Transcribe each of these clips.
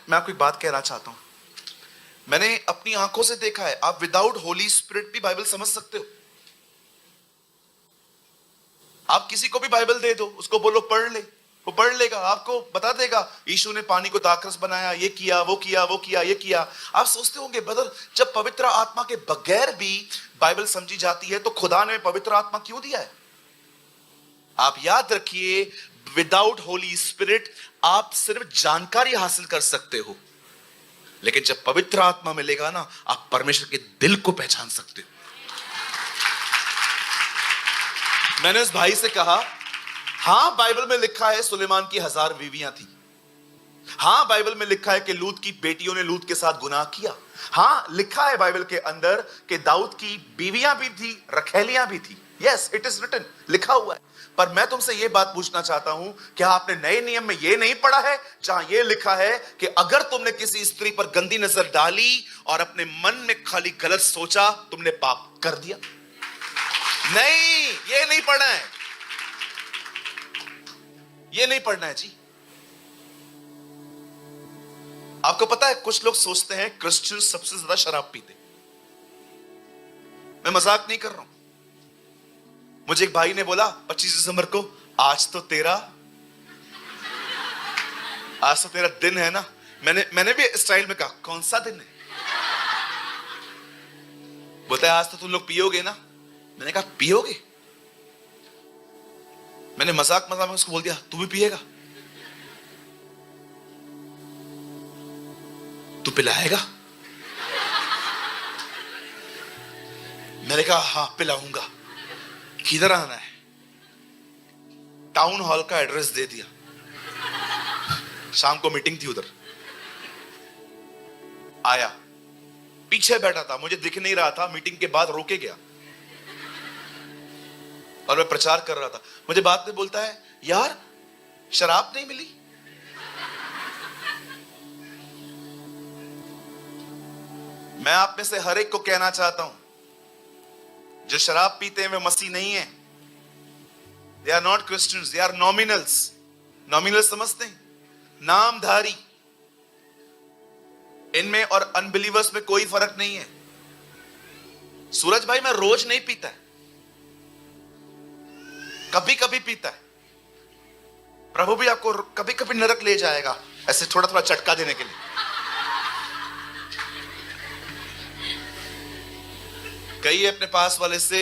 मैं आपको एक बात कहना चाहता हूं। मैंने अपनी आंखों से देखा है, आप विदाउट होली स्पिरिट भी बाइबल समझ सकते हो। आप किसी को भी बाइबल दे दो, उसको बोलो पढ़ ले, वो पढ़ लेगा, आपको बता देगा यीशु ने पानी को दाखरस बनाया, ये किया, वो किया, वो किया, ये किया। आप सोचते होंगे ब्रदर, जब पवित्र आत्मा के बगैर भी बाइबल समझी जाती है तो खुदा ने पवित्र आत्मा क्यों दिया है? आप याद रखिए, विदाउट होली स्पिरिट आप सिर्फ जानकारी हासिल कर सकते हो, लेकिन जब पवित्र आत्मा मिलेगा ना, आप परमेश्वर के दिल को पहचान सकते हो। मैंने उस भाई से कहा, हां बाइबल में लिखा है सुलेमान की 1000 बीवियां थी। हां बाइबल में लिखा है कि लूत की बेटियों ने लूत के साथ गुनाह किया। हां लिखा है बाइबल के अंदर कि दाऊद की बीवियां भी थी, रखैलियां भी थी। यस, इट इज रिटन, लिखा हुआ है। पर मैं तुमसे यह बात पूछना चाहता हूं, क्या आपने नए नियम में यह नहीं पढ़ा है जहां यह लिखा है कि अगर तुमने किसी स्त्री पर गंदी नजर डाली और अपने मन में खाली गलत सोचा, तुमने पाप कर दिया? नहीं, ये नहीं पढ़ना है, ये नहीं पढ़ना है जी। आपको पता है, कुछ लोग सोचते हैं क्रिश्चियन सबसे ज्यादा शराब पीते। मैं मजाक नहीं कर रहा हूं। मुझे एक भाई ने बोला 25 दिसंबर को, आज तो तेरा दिन है ना। मैंने भी स्टाइल में कहा, कौन सा दिन है? बोलता है आज तो तुम लोग पियोगे ना। मैंने कहा पियोगे? मैंने मजाक में उसको बोल दिया, तू भी पिएगा? तू पिलाएगा? मैंने कहा हाँ पिलाऊंगा। किधर आना है? टाउन हॉल का एड्रेस दे दिया। शाम को मीटिंग थी उधर। आया, पीछे बैठा था, मुझे दिख नहीं रहा था। मीटिंग के बाद रोके गया और मैं प्रचार कर रहा था। मुझे बाद में बोलता है, यार शराब नहीं मिली? मैं आप में से हर एक को कहना चाहता हूं, जो शराब पीते हैं वे मसीह नहीं है। They are not Christians, they are nominals. Nominals समझते हैं? नामधारी। इनमें और अनबिलीवर्स में कोई फर्क नहीं है। सूरज भाई मैं रोज नहीं पीता है, कभी कभी पीता है। प्रभु भी आपको कभी कभी नरक ले जाएगा, ऐसे थोड़ा थोड़ा चटका देने के लिए। कई अपने पास वाले से,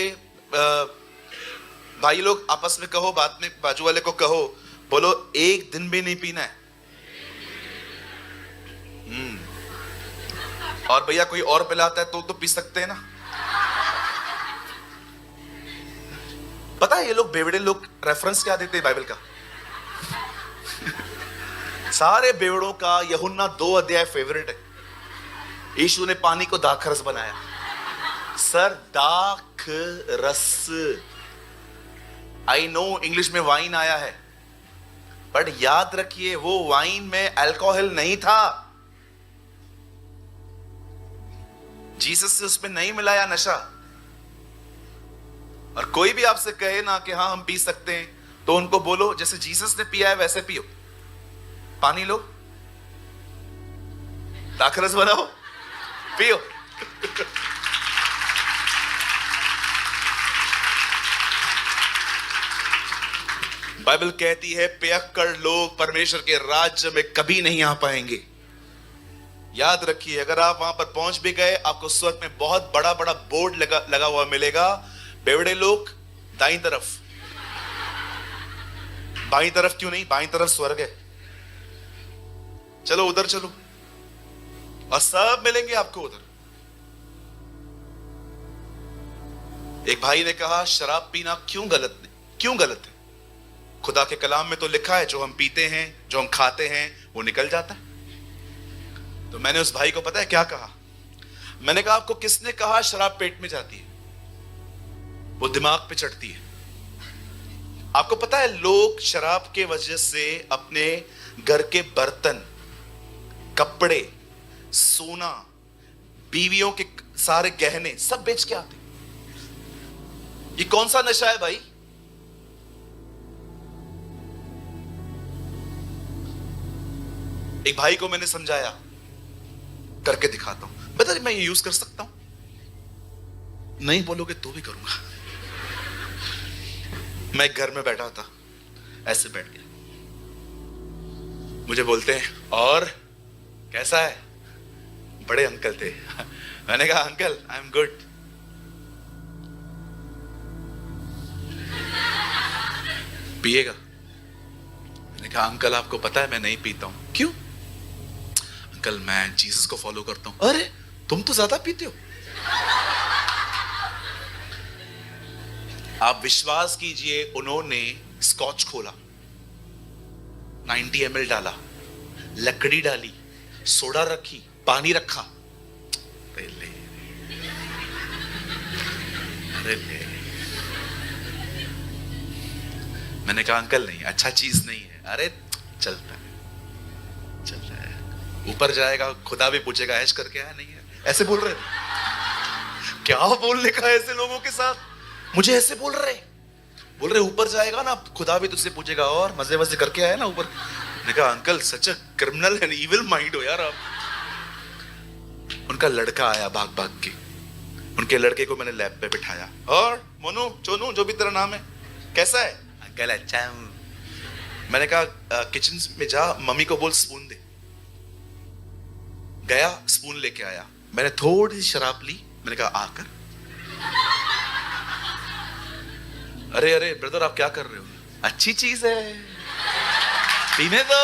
भाई लोग आपस में कहो, बाद में बाजू वाले को कहो, बोलो एक दिन भी नहीं पीना है। और भैया कोई और पिलाता है तो पी सकते हैं ना। पता है ये लोग बेवड़े लोग रेफरेंस क्या देते हैं बाइबल का? सारे बेवड़ों का यूहन्ना 2 अध्याय फेवरेट है। यीशु ने पानी को दाखरस बनाया। सर, दाखरस। आई नो इंग्लिश में वाइन आया है, बट याद रखिए वो वाइन में अल्कोहल नहीं था। जीसस से उसमें नहीं मिलाया नशा। और कोई भी आपसे कहे ना कि हाँ हम पी सकते हैं, तो उनको बोलो जैसे जीसस ने पिया है वैसे पियो। पानी लो, दाखरस बनाओ, पियो। बाइबल कहती है पियक्कड़ लोग परमेश्वर के राज्य में कभी नहीं आ पाएंगे। याद रखिए, अगर आप वहां पर पहुंच भी गए, आपको स्वर्ग में बहुत बड़ा बड़ा बोर्ड लगा हुआ मिलेगा, बेवड़े लोग दाईं तरफ। बाईं तरफ क्यों नहीं? बाईं तरफ स्वर्ग है। चलो उधर चलो, और सब मिलेंगे आपको उधर। एक भाई ने कहा शराब पीना क्यों गलत है? खुदा के कलाम में तो लिखा है जो हम पीते हैं, जो हम खाते हैं, वो निकल जाता है। तो मैंने उस भाई को पता है क्या कहा? मैंने कहा आपको किसने कहा शराब पेट में जाती है? वो दिमाग पे चढ़ती है। आपको पता है लोग शराब के वजह से अपने घर के बर्तन, कपड़े, सोना, बीवियों के सारे गहने सब बेच के आते। ये कौन सा नशा है भाई? एक भाई को मैंने समझाया, करके दिखाता हूं, बता मैं ये यूज कर सकता हूं? नहीं बोलोगे तो भी करूंगा। मैं घर में बैठा था, ऐसे बैठ गया, मुझे बोलते हैं और कैसा है? बड़े अंकल थे। मैंने कहा अंकल आई एम गुड। पिएगा? मैंने कहा अंकल आपको पता है मैं नहीं पीता हूं। क्यों? अंकल मैं जीसस को फॉलो करता हूं। अरे तुम तो ज्यादा पीते हो। आप विश्वास कीजिए, उन्होंने स्कॉच खोला, 90 ml डाला, लकड़ी डाली, सोडा रखी, पानी रखा, अरे ले, अरे ले। मैंने कहा अंकल नहीं, अच्छा चीज नहीं है। अरे चलता है, चलता है, ऊपर जाएगा, खुदा भी पूछेगा ऐश करके आया नहीं है? ऐसे बोल रहे क्या बोलने का ऐसे लोगों के साथ? मुझे ऐसे बोल रहे ऊपर जाएगा ना, खुदा भी तुझसे पूछेगा और मजे मजे करके आया ना ऊपर। मैंने कहा uncle such criminal and evil mind हो यार आप। उनका लड़का आया भाग भाग के, उनके लड़के को मैंने लैब पे बिठाया, और मोनू चोनू जो भी तेरा नाम है कैसा है? अंकल अच्छा हूं। मैंने कहा किचन में जा, मम्मी को बोल स्पून दे। गया, स्पून लेके आया, मैंने थोड़ी सी शराब ली, मैंने कहा आकर। अरे अरे ब्रदर आप क्या कर रहे हो? अच्छी चीज है, पीने दो।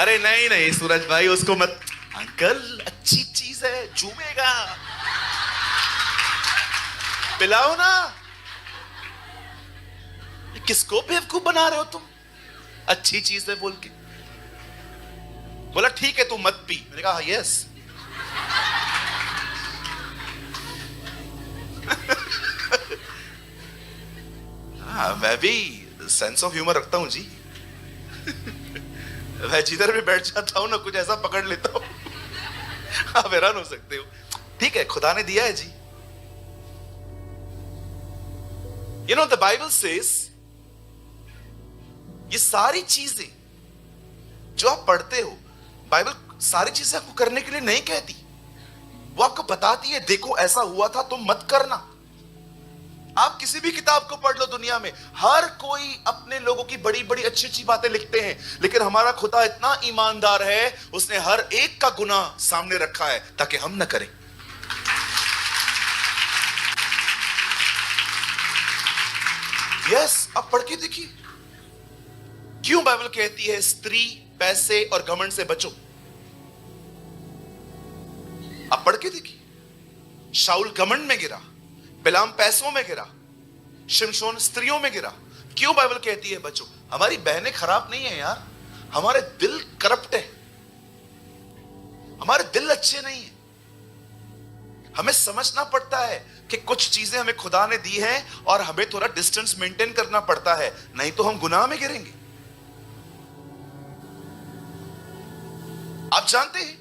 अरे नहीं नहीं सूरज भाई उसको मत। अंकल अच्छी चीज है, चूमेगा, पिलाओ ना। किसको बेवकूफ बना रहे हो तुम? अच्छी चीज है बोल के। बोला ठीक है तू मत पी। मैंने कहा यस। हाँ मैं भी सेंस ऑफ ह्यूमर रखता हूं जी। मैं जिधर भी बैठ जाता हूं ना कुछ ऐसा पकड़ लेता हूं, आप हैरान हो सकते हो। ठीक है खुदा ने दिया है जी। You know the Bible says, ये सारी चीजें जो आप पढ़ते हो, बाइबल सारी चीजें आपको करने के लिए नहीं कहती, वो आपको बताती है देखो ऐसा हुआ था तुम मत करना। आप किसी भी किताब को पढ़ लो दुनिया में, हर कोई अपने लोगों की बड़ी बड़ी अच्छी अच्छी बातें लिखते हैं, लेकिन हमारा खुदा इतना ईमानदार है, उसने हर एक का गुनाह सामने रखा है ताकि हम न करें। यस आप पढ़ के देखिए क्यों बाइबल कहती है स्त्री, पैसे और घमंड से बचो। आप पढ़ के देखिए। शाऊल घमंड में गिरा, बिलाम पैसों में गिरा, शिमशोन स्त्रियों में गिरा। क्यों बाइबल कहती है बचो? हमारी बहनें खराब नहीं है यार, हमारे दिल करप्ट है, हमारे दिल अच्छे नहीं है। हमें समझना पड़ता है कि कुछ चीजें हमें खुदा ने दी है और हमें थोड़ा डिस्टेंस मेंटेन करना पड़ता है, नहीं तो हम गुनाह में गिरेंगे। आप जानते हैं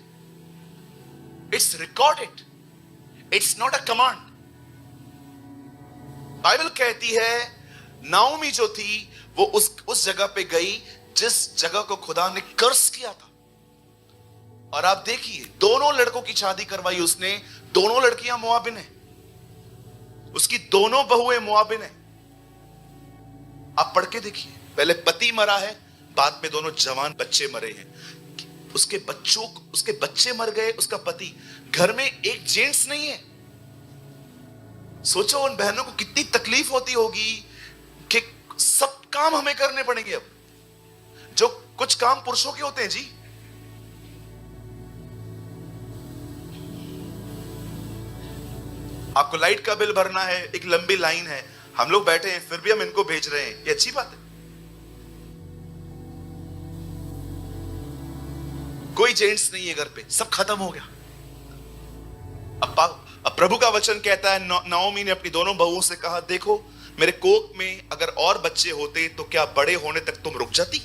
it's recorded, it's not a command. Bible कहती है नाओमी जो थी वो उस जगह पे गई जिस जगह को खुदा ने कर्स किया था। और आप देखिए दोनों लड़कों की शादी करवाई उसने, दोनों लड़कियां मोआबिन है, उसकी दोनों बहुएं मोआबिन है। आप पढ़ के देखिए, पहले पति मरा है, बाद में दोनों जवान बच्चे मरे हैं। उसके बच्चे मर गए, उसका पति, घर में एक जेंट्स नहीं है। सोचो उन बहनों को कितनी तकलीफ होती होगी कि सब काम हमें करने पड़ेंगे। अब जो कुछ काम पुरुषों के होते हैं जी। आपको लाइट का बिल भरना है, एक लंबी लाइन है, हम लोग बैठे हैं फिर भी हम इनको भेज रहे हैं, ये अच्छी बात है? कोई जेंट्स नहीं है घर पे, सब खत्म हो गया। अब प्रभु का वचन कहता है नाओमी ने अपनी दोनों बहुओं से कहा देखो मेरे कोख में अगर और बच्चे होते तो क्या बड़े होने तक तुम रुक जाती?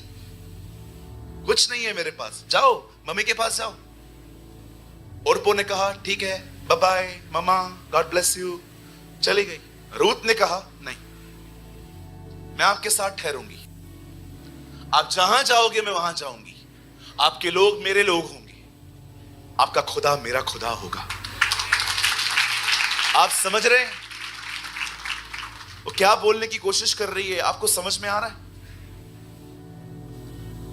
कुछ नहीं है मेरे पास, जाओ मम्मी के पास जाओ। ओरपो ने कहा ठीक है bye bye mama, God bless you, चली गई। रूत ने कहा नहीं मैं आपके साथ ठहरूंगी। आप जहां जाओगे मैं वहां जाऊंगी, आपके लोग मेरे लोग होंगे, आपका खुदा मेरा खुदा होगा। आप समझ रहे हैं वो क्या बोलने की कोशिश कर रही है? आपको समझ में आ रहा है?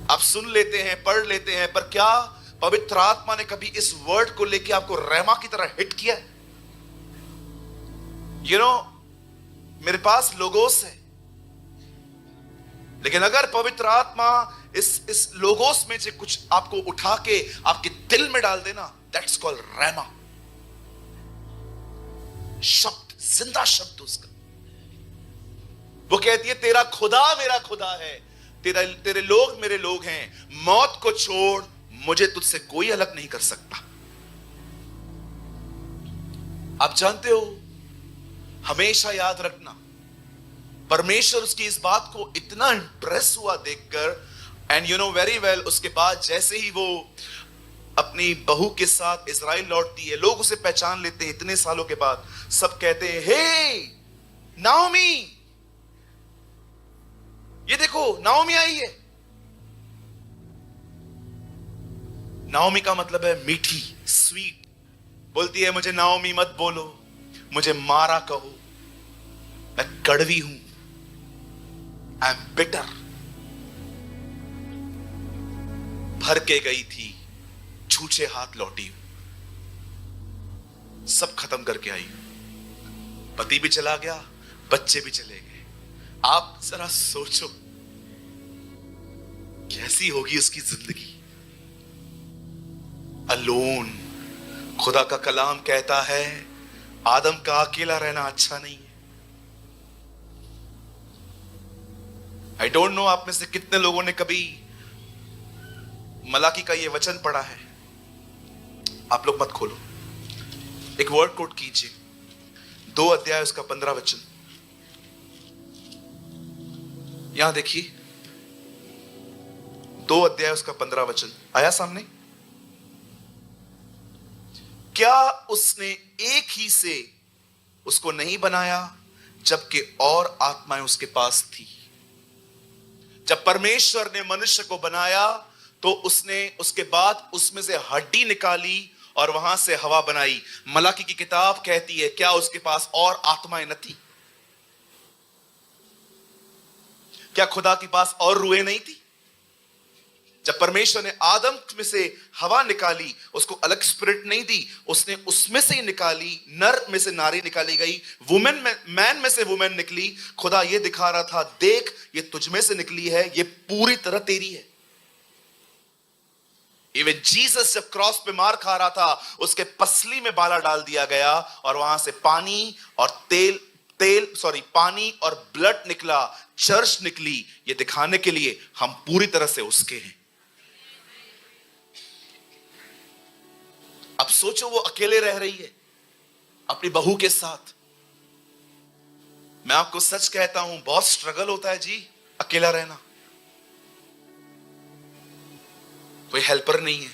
आप सुन लेते हैं, पढ़ लेते हैं, पर क्या पवित्र आत्मा ने कभी इस वर्ड को लेके आपको रहमा की तरह हिट किया? मेरे पास लोगोस है, लेकिन अगर पवित्र आत्मा इस लोगोस में से कुछ आपको उठा के आपके दिल में डाल देना, दैट्स कॉल्ड रहमा। शब्द, जिंदा शब्द उसका। वो कहती है तेरा खुदा मेरा खुदा है, तेरे लोग मेरे लोग हैं, मौत को छोड़ मुझे तुझसे कोई अलग नहीं कर सकता। आप जानते हो, हमेशा याद रखना, परमेश्वर उसकी इस बात को इतना इंप्रेस हुआ देखकर, and you know very well, उसके बाद जैसे ही वो अपनी बहू के साथ इजराइल लौटती है, लोग उसे पहचान लेते हैं इतने सालों के बाद। सब कहते हैं हे नाओमी, ये देखो नाओमी आई है। नाओमी का मतलब है मीठी, स्वीट। बोलती है मुझे नाओमी मत बोलो, मुझे मारा कहो, मैं कड़वी हूं, आई एम बिटर। भर के गई थी, छूछे हाथ लौटी हूं, सब खत्म करके आई हूं। पति भी चला गया, बच्चे भी चले गए। आप जरा सोचो कैसी होगी उसकी जिंदगी। अलोन। खुदा का कलाम कहता है आदम का अकेला रहना अच्छा नहीं है। आई डोंट नो आप में से कितने लोगों ने कभी मलाकी का यह वचन पढ़ा है। आप लोग मत खोलो, एक वर्ड कोट कीजिए, 2 अध्याय उसका 15 वचन। यहां देखिए, 2 अध्याय उसका 15 वचन आया सामने। क्या उसने एक ही से उसको नहीं बनाया, जबकि और आत्माएं उसके पास थी? जब परमेश्वर ने मनुष्य को बनाया तो उसने उसके बाद उसमें से हड्डी निकाली और वहां से हवा बनाई। मलाकी की किताब कहती है क्या उसके पास और आत्माएं न थी? क्या खुदा के पास और रूहें नहीं थी? जब परमेश्वर ने आदम में से हवा निकाली, उसको अलग स्पिरिट नहीं दी, उसने उसमें से ही निकाली। नर में से नारी निकाली गई, मैन में से वुमेन निकली। खुदा ये दिखा रहा था, देख ये तुझ में से निकली है, ये पूरी तरह तेरी है। इवन जीसस जब क्रॉस पे मार खा रहा था, उसके पसली में बाला डाल दिया गया और वहां से पानी और ब्लड निकला, चर्च निकली, ये दिखाने के लिए हम पूरी तरह से उसके हैं। अब सोचो वो अकेले रह रही है अपनी बहू के साथ। मैं आपको सच कहता हूं, बहुत स्ट्रगल होता है जी अकेला रहना। कोई हेल्पर नहीं है।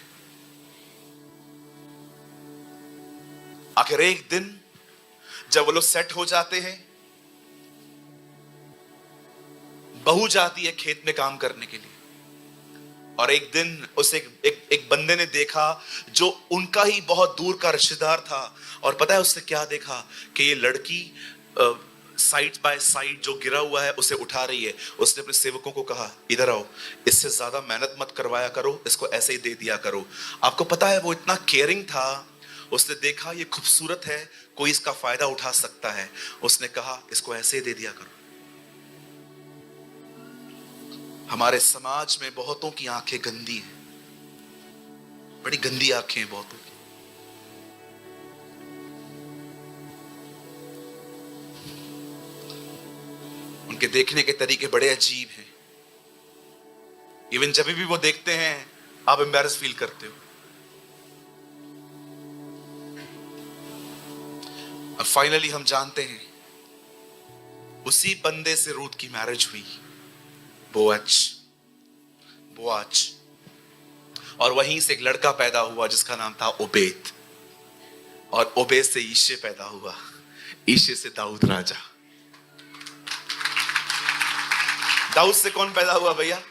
आखिर एक दिन जब वो लोग सेट हो जाते हैं, बहू जाती है खेत में काम करने के लिए, और एक दिन उसे एक बंदे ने देखा जो उनका ही बहुत दूर का रिश्तेदार था। और पता है उसने क्या देखा कि ये लड़की साइड बाय साइड जो गिरा हुआ है उसे उठा रही है। उसने अपने सेवकों को कहा इधर आओ, इससे ज्यादा मेहनत मत करवाया करो, इसको ऐसे ही दे दिया करो। आपको पता है वो इतना केयरिंग था। उसने देखा ये खूबसूरत है, कोई इसका फायदा उठा सकता है, उसने कहा इसको ऐसे ही दे दिया करो। हमारे समाज में बहुतों की आंखें गंदी हैं, बड़ी गंदी आंखें हैं बहुतों की। उनके देखने के तरीके बड़े अजीब हैं। इवन जब भी वो देखते हैं आप एम्बैरस फील करते हो। अब फाइनली हम जानते हैं उसी बंदे से रूथ की मैरिज हुई, बोआज, और वहीं से एक लड़का पैदा हुआ जिसका नाम था ओबेद, और ओबेद से ईशे पैदा हुआ, ईशे से दाऊद राजा। दाऊद से कौन पैदा हुआ भैया?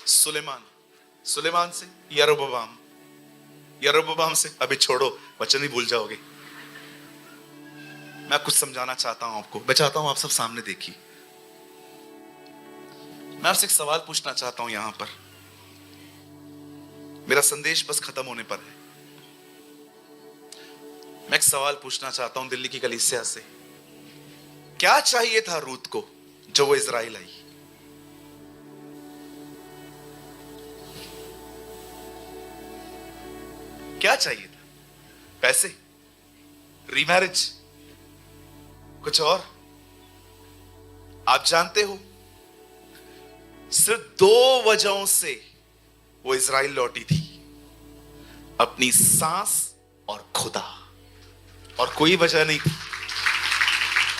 सुलेमान से यरोबाम से अभी छोड़ो, वचन ही भूल जाओगे। मैं कुछ समझाना चाहता हूं आपको, मैं चाहता हूं आप सब सामने देखिए। मैं आपसे एक सवाल पूछना चाहता हूं यहां पर, मेरा संदेश बस खत्म होने पर है। मैं एक सवाल पूछना चाहता हूं दिल्ली की कलीसिया से, क्या चाहिए था रूत को जो वो इजराइल आई? क्या चाहिए था? पैसे, रीमैरिज, कुछ और? आप जानते हो सिर्फ 2 वजहों से वो इजराइल लौटी थी, अपनी सास और खुदा, और कोई वजह नहीं थी,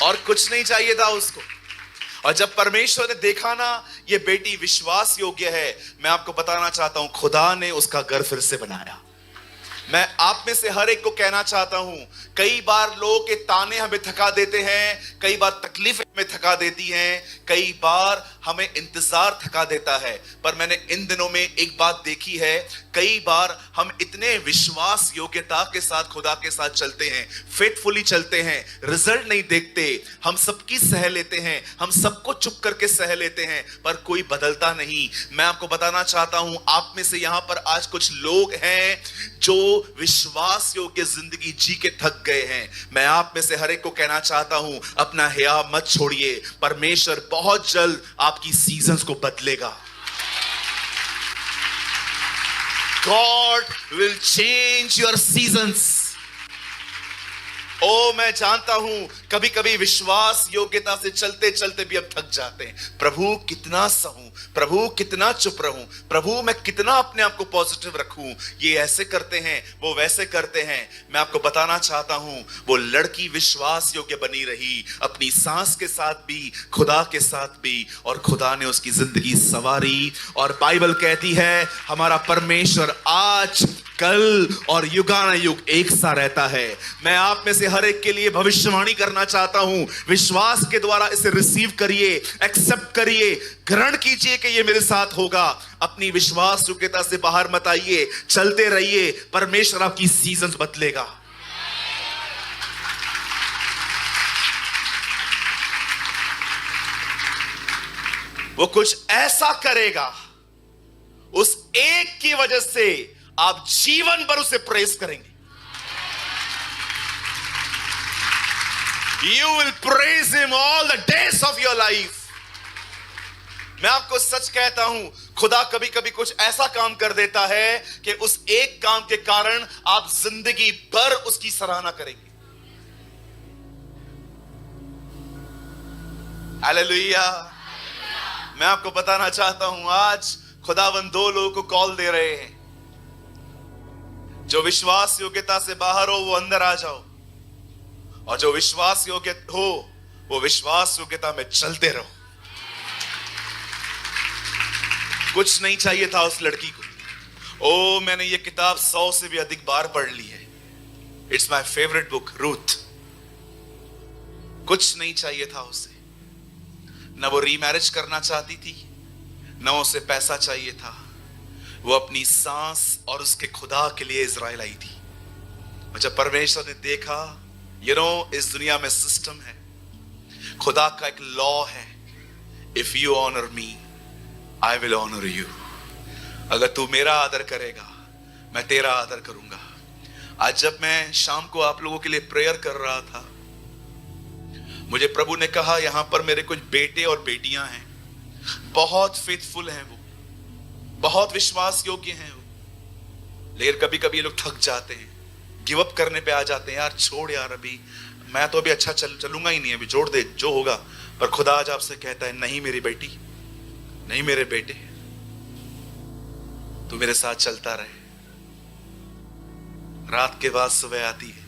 और कुछ नहीं चाहिए था उसको। और जब परमेश्वर ने देखा ना ये बेटी विश्वास योग्य है, मैं आपको बताना चाहता हूं खुदा ने उसका घर फिर से बनाया। मैं आप में से हर एक को कहना चाहता हूं, कई बार लोगों के ताने हमें थका देते हैं, कई बार तकलीफें हमें थका देती हैं, कई बार हमें इंतजार थका देता है, पर मैंने इन दिनों में एक बात देखी है, कई बार हम इतने विश्वास योग्यता के साथ खुदा के साथ चलते हैं, फेथफुली चलते हैं, रिजल्ट नहीं देखते, हम सबकी सह लेते हैं, हम सबको चुप करके सह लेते हैं, पर कोई बदलता नहीं। मैं आपको बताना चाहता हूं, आप में से यहां पर आज कुछ लोग हैं जो विश्वास योग्य जिंदगी जी के थक गए हैं। मैं आप में से हर एक को कहना चाहता हूं, अपना हया मत छोड़िए, परमेश्वर बहुत जल्द आपकी सीजन्स को बदलेगा। God will change your seasons. ओ मैं जानता हूं कभी कभी विश्वास योग्यता से चलते चलते भी हम थक जाते हैं। प्रभु कितना सहूं, प्रभु कितना चुप रहूं, प्रभु मैं कितना अपने आप को पॉजिटिव रखूं, ये ऐसे करते हैं, वो वैसे करते हैं। मैं आपको बताना चाहता हूं, वो लड़की विश्वास योग्य बनी रही, अपनी सास के साथ भी, खुदा के साथ भी, और खुदा ने उसकी जिंदगी संवारी। और बाइबल कहती है हमारा परमेश्वर आज, कल और युगानुयुग एक सा रहता है। मैं आप में से हर एक के लिए भविष्यवाणी करना चाहता हूं, विश्वास के द्वारा इसे रिसीव करिए, एक्सेप्ट करिए, ग्रहण कीजिए कि ये मेरे साथ होगा। अपनी विश्वास योग्यता से बाहर मत आइए, चलते रहिए, परमेश्वर आपकी सीजन्स बदलेगा। वो कुछ ऐसा करेगा, उस एक की वजह से आप जीवन भर उसे प्रेस करेंगे। You will praise him all the days of your life. मैं आपको सच कहता हूं, खुदा कभी कभी कुछ ऐसा काम कर देता है कि उस एक काम के कारण आप जिंदगी भर उसकी सराहना करेंगे। हालेलुया। मैं आपको बताना चाहता हूं, आज खुदावंद 2 लोगों को कॉल दे रहे हैं, जो विश्वास योग्यता से बाहर हो वो अंदर आ जाओ, और जो विश्वास योग्य हो वो विश्वास योग्यता में चलते रहो। कुछ नहीं चाहिए था उस लड़की को। ओ मैंने ये किताब 100 से भी अधिक बार पढ़ ली है। It's my favourite book, Ruth. कुछ नहीं चाहिए था उसे, न वो रीमैरिज करना चाहती थी, न उसे पैसा चाहिए था। वो अपनी सांस और उसके खुदा के लिए इजराइल आई थी। और जब परमेश्वर ने देखा, इस दुनिया में सिस्टम है, खुदा का एक लॉ है, if you honour me I will honour you. अगर तू मेरा आदर करेगा मैं तेरा आदर करूंगा। आज जब मैं शाम को आप लोगों के लिए प्रेयर कर रहा था, मुझे प्रभु ने कहा यहां पर मेरे कुछ बेटे और बेटियां हैं, बहुत फेथफुल हैं, वो बहुत विश्वास योग्य हैं वो, लेकिन कभी कभी ये लोग थक जाते हैं, गिव अप करने पे आ जाते हैं। यार छोड़ यार, अभी मैं तो अभी अच्छा चलूंगा ही नहीं, अभी जोड़ दे जो होगा। पर खुदा आज आपसे कहता है, नहीं मेरी बेटी, नहीं मेरे बेटे, तू मेरे साथ चलता रहे। रात के बाद सुबह आती है।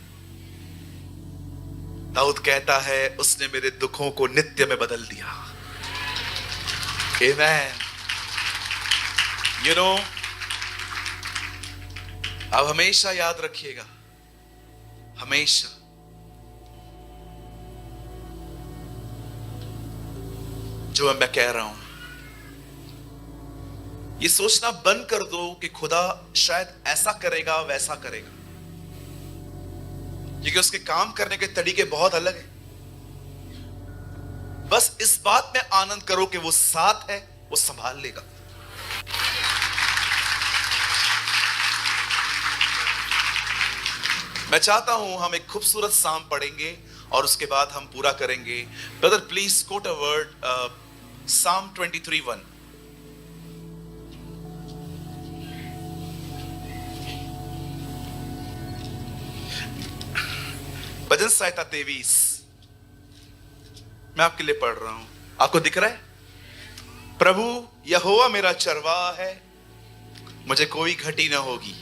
दाऊद कहता है, उसने मेरे दुखों को नित्य में बदल दिया। आमेन। अब हमेशा याद रखिएगा, हमेशा जो मैं कह रहा हूं, ये सोचना बंद कर दो कि खुदा शायद ऐसा करेगा वैसा करेगा, क्योंकि उसके काम करने के तरीके बहुत अलग हैं। बस इस बात में आनंद करो कि वो साथ है, वो संभाल लेगा। मैं चाहता हूं हम एक खूबसूरत साम पढ़ेंगे और उसके बाद हम पूरा करेंगे। Brother please quote a word, Psalm 23:1। भजन संहिता 23 मैं आपके लिए पढ़ रहा हूं। आपको दिख रहा है? प्रभु यहोवा मेरा चरवाहा है, मुझे कोई घटी ना होगी।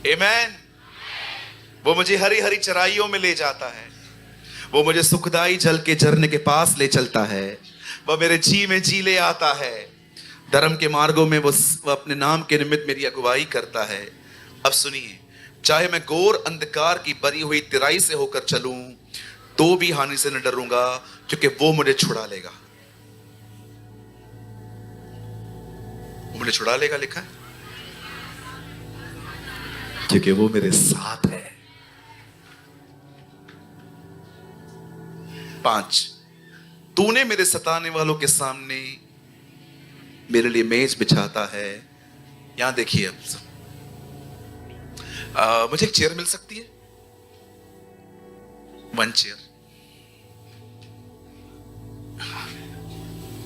आमीन। वो मुझे हरी हरी चराइयों में ले जाता है, वो मुझे सुखदाई जल के झरने के पास ले चलता है, वह मेरे जी में जी ले आता है। धर्म के मार्गों में वो अपने नाम के निमित्त मेरी अगुवाई करता है। अब सुनिए, चाहे मैं घोर अंधकार की बरी हुई तिराई से होकर चलूं तो भी हानि से न डरूंगा, क्योंकि वो मुझे छुड़ा लेगा। वो मुझे छुड़ा लेगा लिखा है, क्योंकि वो मेरे साथ है। 5, तूने मेरे सताने वालों के सामने मेरे लिए मेज बिछाता है। यहां देखिए, अब मुझे एक चेयर मिल सकती है? 1 चेयर।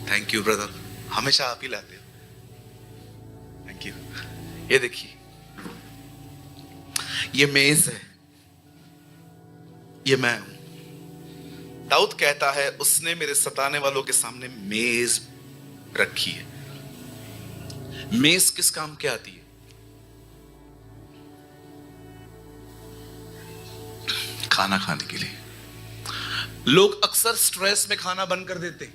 थैंक यू ब्रदर, हमेशा आप ही लाते हो। Thank you. ये देखिए, ये मेज है, ये मैं हूं। दाऊद कहता है उसने मेरे सताने वालों के सामने मेज रखी है। मेज किस काम के आती है? खाना खाने के लिए। लोग अक्सर स्ट्रेस में खाना बंद कर देते हैं,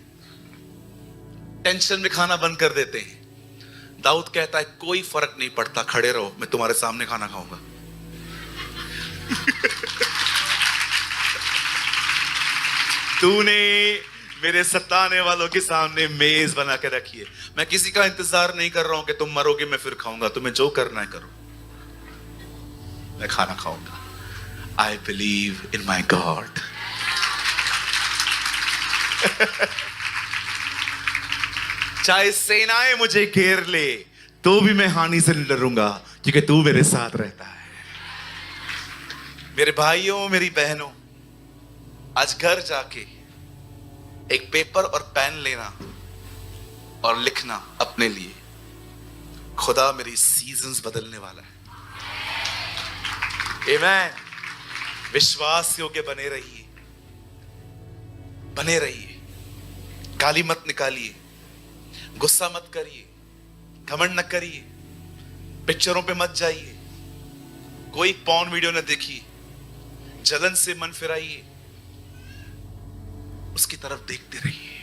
टेंशन में खाना बंद कर देते हैं। दाऊद कहता है कोई फर्क नहीं पड़ता, खड़े रहो, मैं तुम्हारे सामने खाना खाऊंगा। तूने मेरे सताने वालों के सामने मेज बना के रखी है। मैं किसी का इंतजार नहीं कर रहा हूं कि तुम मरोगे मैं फिर खाऊंगा। तुम्हें जो करना है करो, मैं खाना खाऊंगा। I believe in my God. चाहे सेनाएं मुझे घेर ले तो भी मैं हानि से नहीं डरूंगा, क्योंकि तू मेरे साथ रहता है। मेरे भाइयों, मेरी बहनों, आज घर जाके एक पेपर और पेन लेना और लिखना अपने लिए, खुदा मेरी सीजन्स बदलने वाला है। आमीन। विश्वास योग्य बने रहिए, बने रहिए। गाली मत निकालिए, गुस्सा मत करिए, घमंड न करिए, पिक्चरों पे मत जाइए, कोई पॉर्न वीडियो न देखिए, जलन से मन फिराइए, उसकी तरफ देखते रहिए।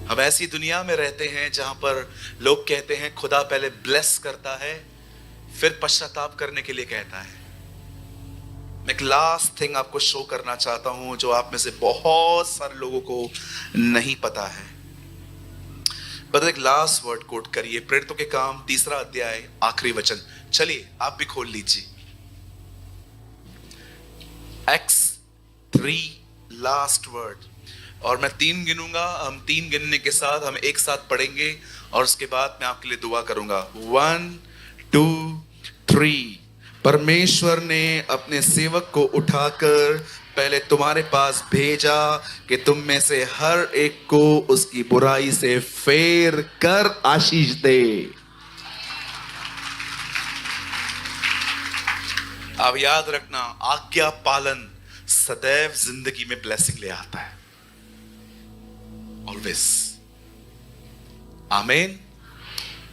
हम ऐसी दुनिया में रहते हैं जहां पर लोग कहते हैं खुदा पहले ब्लेस करता है फिर पश्चाताप करने के लिए कहता है। मैं एक लास्ट थिंग आपको शो करना चाहता हूं जो आप में से बहुत सारे लोगों को नहीं पता है। बस एक लास्ट वर्ड कोट करिए, प्रेरितों के काम 3 अध्याय आखिरी वचन। चलिए आप भी खोल लीजिए। Acts 3 लास्ट वर्ड, और मैं 3 गिनूंगा। हम 3 गिनने के साथ हम एक साथ पढ़ेंगे और उसके बाद मैं आपके लिए दुआ करूंगा। 1 2 3। परमेश्वर ने अपने सेवक को उठाकर पहले तुम्हारे पास भेजा कि तुम में से हर एक को उसकी बुराई से फेर कर आशीष दे। आप याद रखना, आज्ञा पालन सदैव जिंदगी में ब्लेसिंग ले आता है, ऑलवेज। आमीन।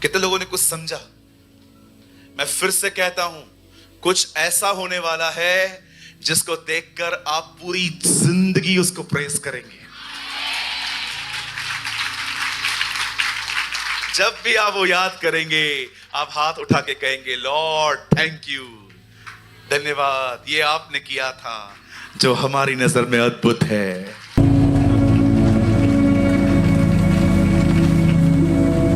कितने लोगों ने कुछ समझा? मैं फिर से कहता हूं, कुछ ऐसा होने वाला है जिसको देखकर आप पूरी जिंदगी उसको प्रेज करेंगे। जब भी आप वो याद करेंगे, आप हाथ उठा के कहेंगे, लॉर्ड थैंक यू, धन्यवाद, ये आपने किया था जो हमारी नजर में अद्भुत है।